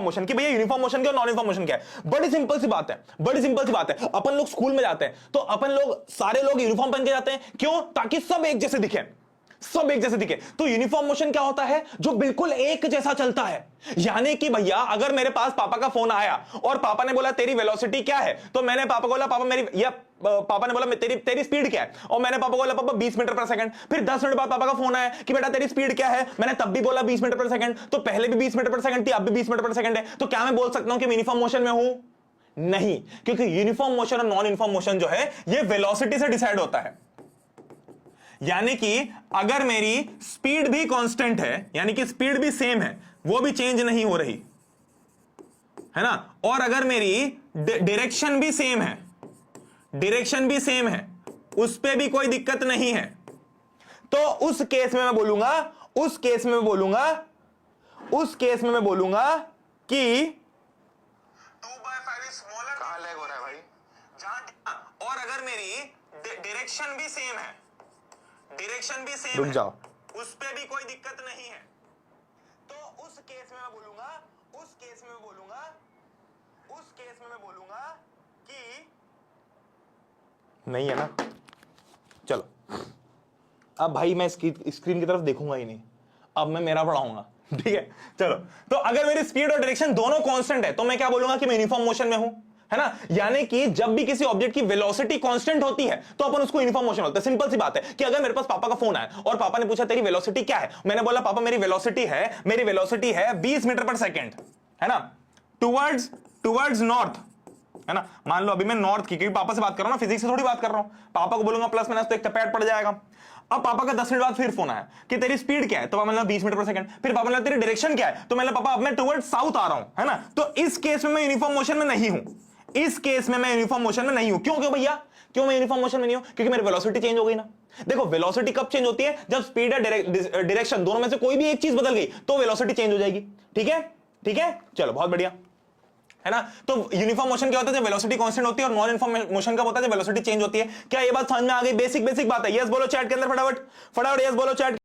Motion की, भैया uniform motion क्या और नॉन यूनिफॉर्म मोशन क्या है। बड़ी सिंपल सी बात है, बड़ी सिंपल सी बात है। अपन लोग स्कूल में जाते हैं तो अपन लोग सारे लोग यूनिफॉर्म पहन के जाते हैं, क्यों? ताकि सब एक जैसे दिखे, सब एक जैसे दिखे। तो यूनिफॉर्म मोशन क्या होता है? जो बिल्कुल एक जैसा चलता है। यानी कि भैया अगर मेरे पास पापा का फोन आया और पापा ने बोला तेरी वेलोसिटी क्या है, तो मैंने पापा को बोला पापा मेरी, या पापा ने बोला तेरी स्पीड क्या है, और मैंने पापा को बोला पापा 20 मीटर पर सेकंड। फिर 10 मिनट बाद पापा का फोन आया कि बेटा तेरी स्पीड क्या है, मैंने तब भी बोला 20 मीटर पर सेकंड। तो पहले भी 20 मीटर पर सेकंड थी, अब भी 20 मीटर पर सेकंड है। तो क्या मैं बोल सकता हूं कि मैं यूनिफॉर्म मोशन में हूं? नहीं, क्योंकि यूनिफॉर्म मोशन और नॉन यूनिफॉर्म मोशन जो है ये वेलोसिटी से डिसाइड होता है। यानी कि अगर मेरी स्पीड भी कांस्टेंट है, यानी कि स्पीड भी सेम है, वो भी चेंज नहीं हो रही है ना, और अगर मेरी डायरेक्शन भी सेम है, डायरेक्शन भी सेम है, उस पे भी कोई दिक्कत नहीं है, तो उस केस में मैं बोलूंगा, उस केस में मैं बोलूंगा, उस केस में मैं बोलूंगा कि 2/5 स्मॉलर। कहां लैग हो रहा है भाई? जहां, और अगर मेरी डायरेक्शन भी सेम है, डायरेक्शन भी सेम, रुक जाओ, उस पे भी कोई दिक्कत नहीं है, तो उस केस में मैं बोलूंगा, उस केस में मैं बोलूंगा, उस केस में मैं बोलूंगा कि नहीं है ना। चलो अब भाई मैं स्क्रीन की तरफ देखूंगा ही नहीं, अब मैं मेरा पढ़ाऊंगा, ठीक है। चलो, तो अगर मेरी स्पीड और डायरेक्शन दोनों कांस्टेंट है तो मैं क्या बोलूंगा कि मैं यूनिफॉर्म मोशन में हूं, है ना। यानी कि जब भी किसी ऑब्जेक्ट की वेलोसिटी कांस्टेंट होती है तो अपन उसको यूनिफॉर्म मोशन बोलते हैं। सिंपल सी बात है कि अगर मेरे पास पापा का फोन आया और पापा ने पूछा तेरी वेलोसिटी क्या है, मैंने बोला पापा मेरी वेलोसिटी है 20 मीटर पर सेकंड, है ना, टुवर्ड्स नॉर्थ, है ना। मान लो अभी मैं नॉर्थ की, क्योंकि पापा से बात कर रहा हूं ना, फिजिक्स से थोड़ी बात कर रहा हूं। पापा को बोलूंगा प्लस माइनस तो एक चपेट पड़ जाएगा। अब पापा का 10 मिनट बाद फिर फोन आया कि तेरी स्पीड क्या है, तो मतलब 20 मीटर पर सेकंड। फिर पापा ने तेरी डायरेक्शन क्या है, तो मतलब पापा अब मैं टुवर्ड्स साउथ आ रहा हूं, है ना। तो इस केस में मैं यूनिफॉर्म मोशन में नहीं हूं, इस केस में मैं यूनिफॉर्म मोशन में नहीं हूं। क्यों भैया, क्यों मैं यूनिफॉर्म मोशन में नहीं हूं? क्योंकि मेरी वेलोसिटी चेंज हो गई ना। देखो वेलोसिटी कब चेंज होती है? जब स्पीड या डायरेक्शन दोनों में से कोई भी एक चीज बदल गई तो वेलोसिटी चेंज हो जाएगी। ठीक है, ठीक है, चलो बहुत बढ़िया, है ना। तो यूनिफॉर्म मोशन क्या होता है? जब वेलोसिटी कांस्टेंट होती है, और नॉन यूनिफॉर्म मोशन कब होता है? जब वेलोसिटी चेंज होती है। क्या ये बात समझ में आ गई? बेसिक बात है। यस बोलो चैट के अंदर फटाफट, फटाफट यस बोलो चैट।